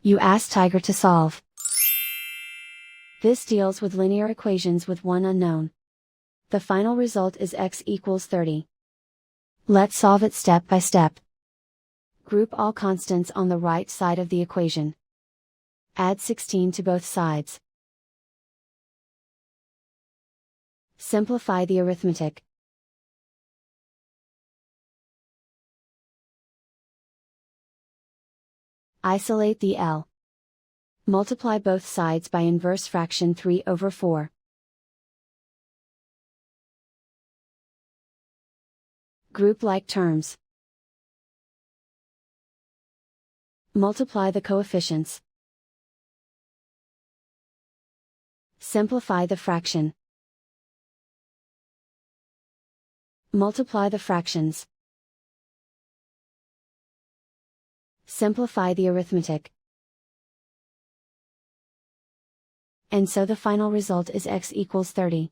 You ask Tiger to solve. This deals with linear equations with one unknown. The final result is x equals 30. Let's solve it step by step. Group all constants on the right side of the equation. Add 16 to both sides. Simplify the arithmetic. Isolate the L. Multiply both sides by inverse fraction 3/4. Group like terms. Multiply the coefficients. Simplify the fraction. Multiply the fractions. Simplify the arithmetic. And so the final result is x equals 30.